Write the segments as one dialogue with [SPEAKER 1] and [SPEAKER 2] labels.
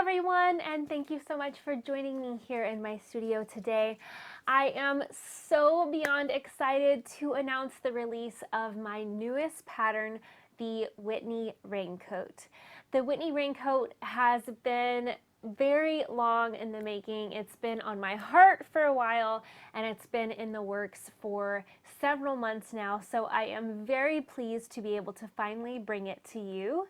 [SPEAKER 1] everyone, and thank you so much for joining me here in my studio today. I am so beyond excited to announce the release of my newest pattern, the Whitney Raincoat. The Whitney Raincoat has been very long in the making. It's been on my heart for a while, and it's been in the works for several months now, so I am very pleased to be able to finally bring it to you.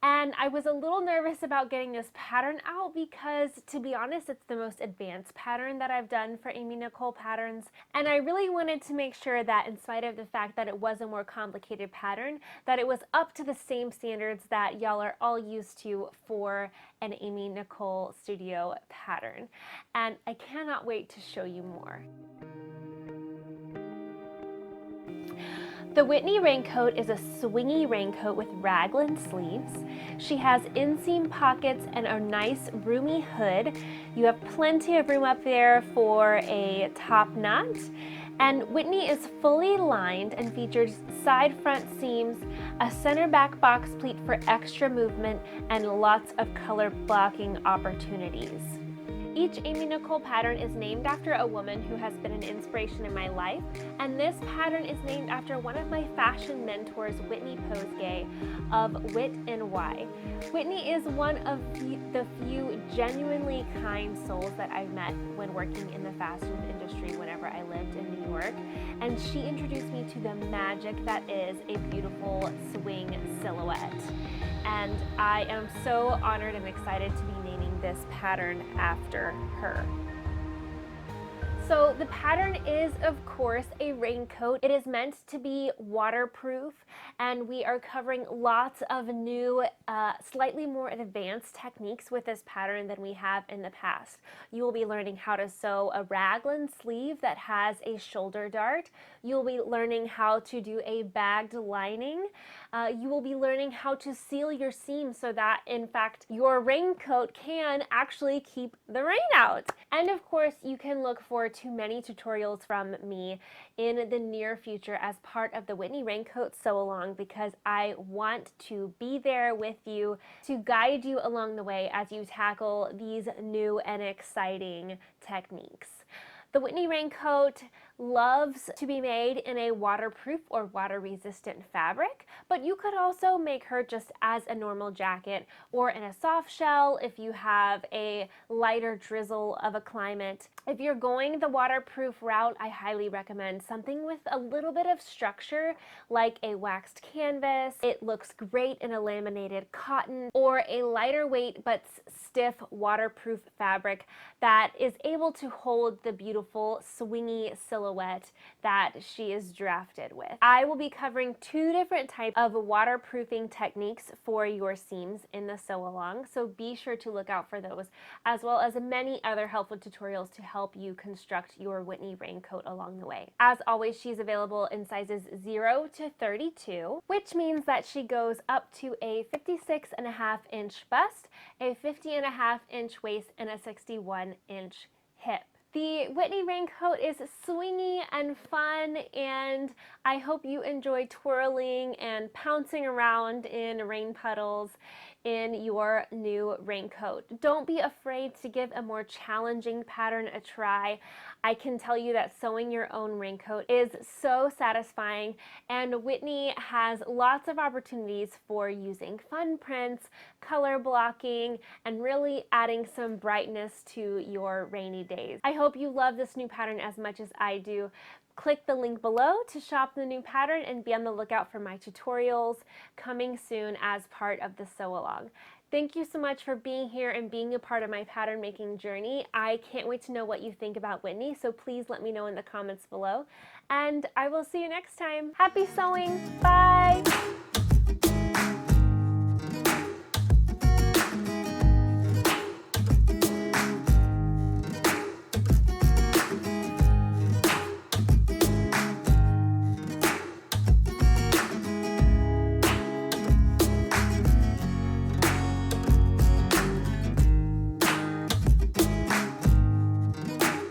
[SPEAKER 1] And I was a little nervous about getting this pattern out because, to be honest, it's the most advanced pattern that I've done for Amy Nicole patterns. And I really wanted to make sure that, in spite of the fact that it was a more complicated pattern, that it was up to the same standards that y'all are all used to for an Amy Nicole Studio pattern. And I cannot wait to show you more. The Whitney Raincoat is a swingy raincoat with raglan sleeves. She has inseam pockets and a nice roomy hood. You have plenty of room up there for a top knot. And Whitney is fully lined and features side front seams, a center back box pleat for extra movement, and lots of color blocking opportunities. Each Amy Nicole pattern is named after a woman who has been an inspiration in my life, and this pattern is named after one of my fashion mentors, Whitney Posgay of Wit and Why. Whitney is one of the few genuinely kind souls that I've met when working in the fashion industry whenever I lived in New York, and she introduced me to the magic that is a beautiful swing silhouette. And I am so honored and excited to be naming this pattern after her. So the pattern is, of course, a raincoat. It is meant to be waterproof, and we are covering lots of new, slightly more advanced techniques with this pattern than we have in the past. You will be learning how to sew a raglan sleeve that has a shoulder dart. You will be learning how to do a bagged lining. You will be learning how to seal your seams so that, in fact, your raincoat can actually keep the rain out. And of course, you can look forward to many tutorials from me in the near future as part of the Whitney Raincoat Sew Along, because I want to be there with you to guide you along the way as you tackle these new and exciting techniques. The Whitney Raincoat loves to be made in a waterproof or water-resistant fabric, but you could also make her just as a normal jacket or in a soft shell if you have a lighter drizzle of a climate. If you're going the waterproof route, I highly recommend something with a little bit of structure, like a waxed canvas. It looks great in a laminated cotton, or a lighter weight but stiff waterproof fabric that is able to hold the beautiful swingy silhouette that she is drafted with. I will be covering two different types of waterproofing techniques for your seams in the sew along, so be sure to look out for those, as well as many other helpful tutorials to help you construct your Whitney Raincoat along the way. As always, she's available in sizes 0 to 32, which means that she goes up to a 56.5-inch bust, a 50.5-inch waist, and a 61-inch hip. The Whitney Raincoat is swingy and fun, and I hope you enjoy twirling and pouncing around in rain puddles in your new raincoat. Don't be afraid to give a more challenging pattern a try. I can tell you that sewing your own raincoat is so satisfying, and Whitney has lots of opportunities for using fun prints, color blocking, and really adding some brightness to your rainy days. I hope you love this new pattern as much as I do. Click the link below to shop the new pattern and be on the lookout for my tutorials coming soon as part of the sew along. Thank you so much for being here and being a part of my pattern making journey. I can't wait to know what you think about Whitney, so please let me know in the comments below. And I will see you next time. Happy sewing! Bye!